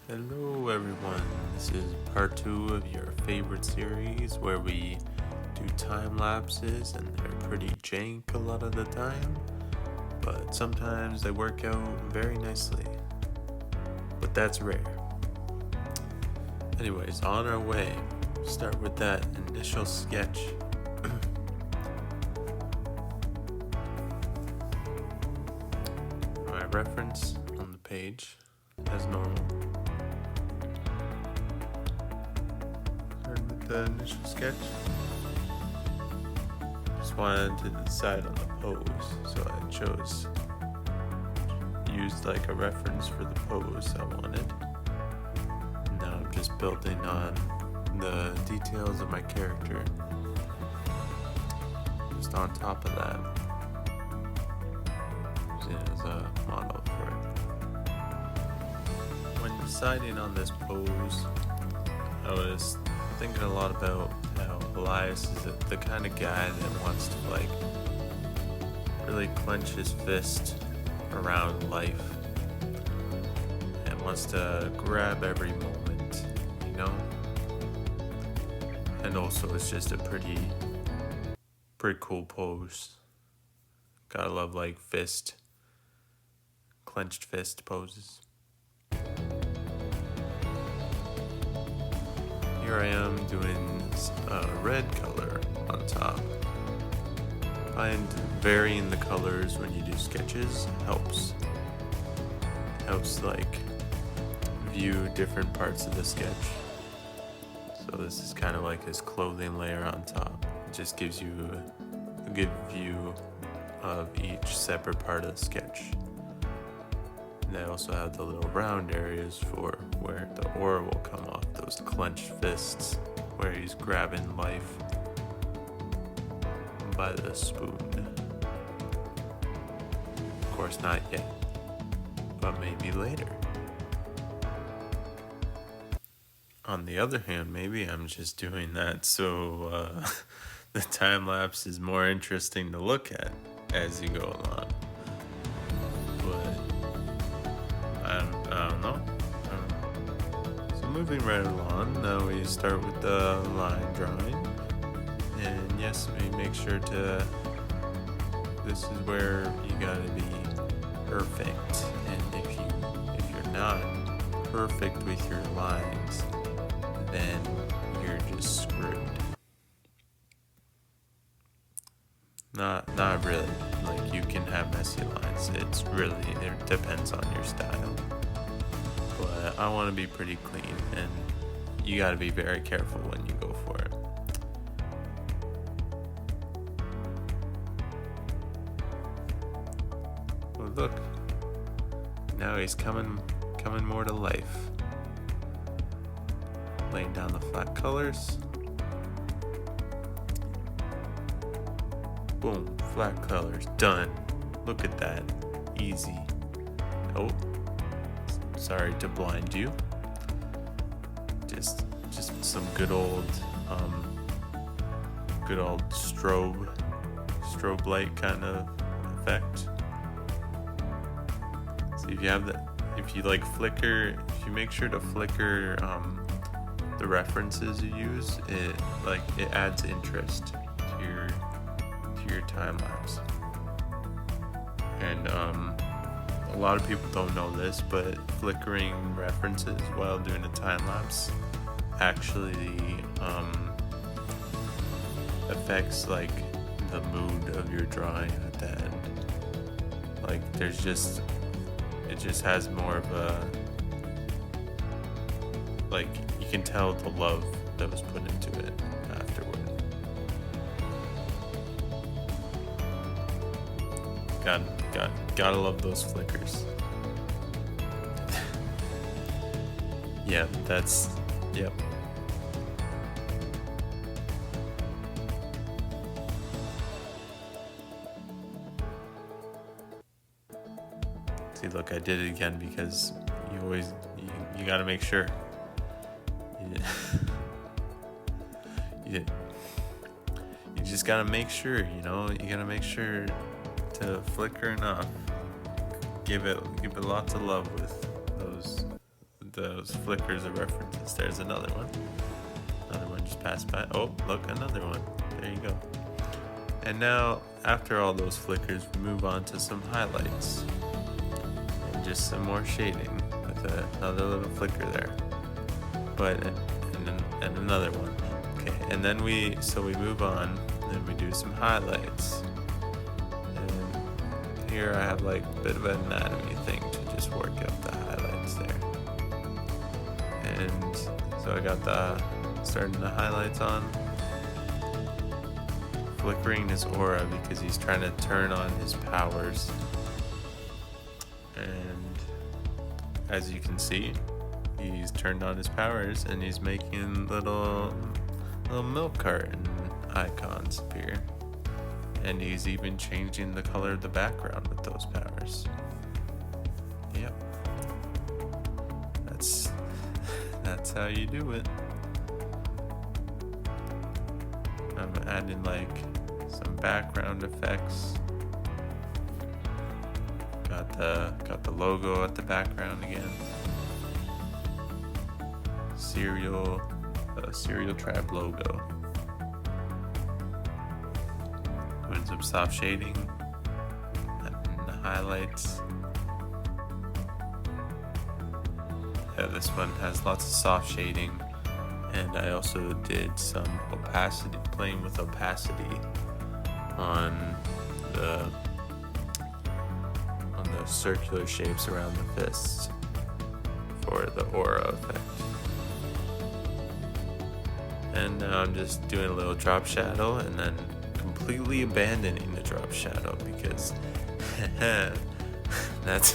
Hello everyone, this is part 2 of your favorite series where we do time lapses and they're pretty jank a lot of the time, but sometimes they work out very nicely, but that's rare. Anyways, on our way, start with that initial sketch. My reference on the page as normal. The initial sketch. Just wanted to decide on the pose, so used like a reference for the pose I wanted. And now I'm just building on the details of my character. Just on top of that, using it as a model for it. When deciding on this pose, I was thinking a lot about how Elias is the kind of guy that wants to really clench his fist around life and wants to grab every moment, and also it's just a pretty cool pose. Gotta love clenched fist poses. Here I am doing a red color on top. Find varying the colors when you do sketches helps view different parts of the sketch. So this is kind of like his clothing layer on top. It just gives you a good view of each separate part of the sketch. And I also have the little round areas for where the aura will come off, those clenched fists where he's grabbing life by the spoon. Of course, not yet, but maybe later. On the other hand, maybe I'm just doing that so the time lapse is more interesting to look at as you go along. I don't know. So moving right along, now we start with the line drawing. And yes, we make sure this is where you gotta be perfect. And if you're not perfect with your lines, then you're just screwed. Not really. Like, you can have messy lines. It depends on your style. But I want to be pretty clean, and you got to be very careful when you go for it. Well, look. Now he's coming more to life. Laying down the flat colors. Boom, flat colors, done. Look at that, easy. Oh, sorry to blind you. Just some good old strobe light kind of effect. So if you make sure to flicker the references you use, it adds interest to your time lapse. And a lot of people don't know this, but flickering references while doing a time lapse actually affects the mood of your drawing at the end. It just has more of a, you can tell the love that was put into it afterward. Gotta love those flickers. Yep. See, look, I did it again because you gotta make sure. You just gotta make sure, you gotta make sure to flicker enough. Give it lots of love with those flickers of references. There's another one. Another one just passed by. Oh, look, another one. There you go. And now, after all those flickers, we move on to some highlights. And just some more shading with another little flicker there. And another one. Okay, and then we move on, and then we do some highlights. And here I have like a bit of an anatomy thing to just work up the highlights there. And so I got starting the highlights on. Flickering his aura because he's trying to turn on his powers. And as you can see, he's turned on his powers and he's making little milk carton icons appear. And he's even changing the color of the background with those powers. Yep. That's how you do it. I'm adding like some background effects. Got the logo at the background again. Cereal Trap logo. Doing some soft shading and the highlights. Yeah, this one has lots of soft shading. And I also did some opacity, playing with opacity on the circular shapes around the fists for the aura effect. And now I'm just doing a little drop shadow and then completely abandoning the drop shadow because that's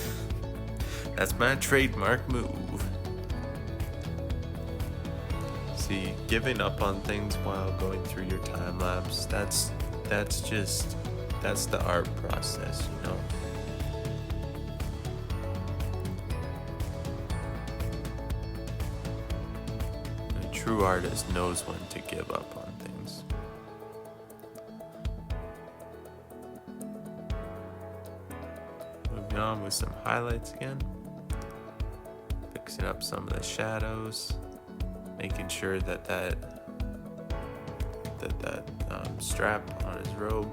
my trademark move. See, giving up on things while going through your time lapse, that's the art process, you know. A true artist knows when to give up on things. Moving on with some highlights again. Fixing up some of the shadows. Making sure that strap on his robe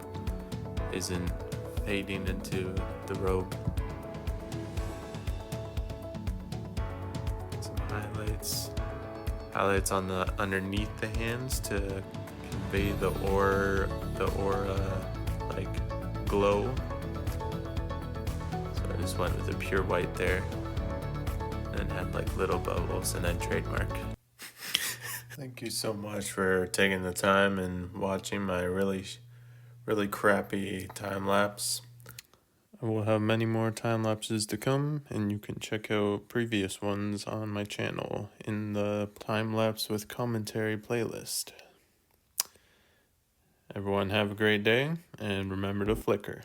isn't fading into the robe. Some highlights on the underneath the hands to convey the aura like glow. So I just went with a pure white there, and had like little bubbles, and then trademark. Thank you so much for taking the time and watching my really crappy time lapse. I will have many more time lapses to come, and you can check out previous ones on my channel in the time lapse with commentary playlist. Everyone have a great day, and remember to flicker.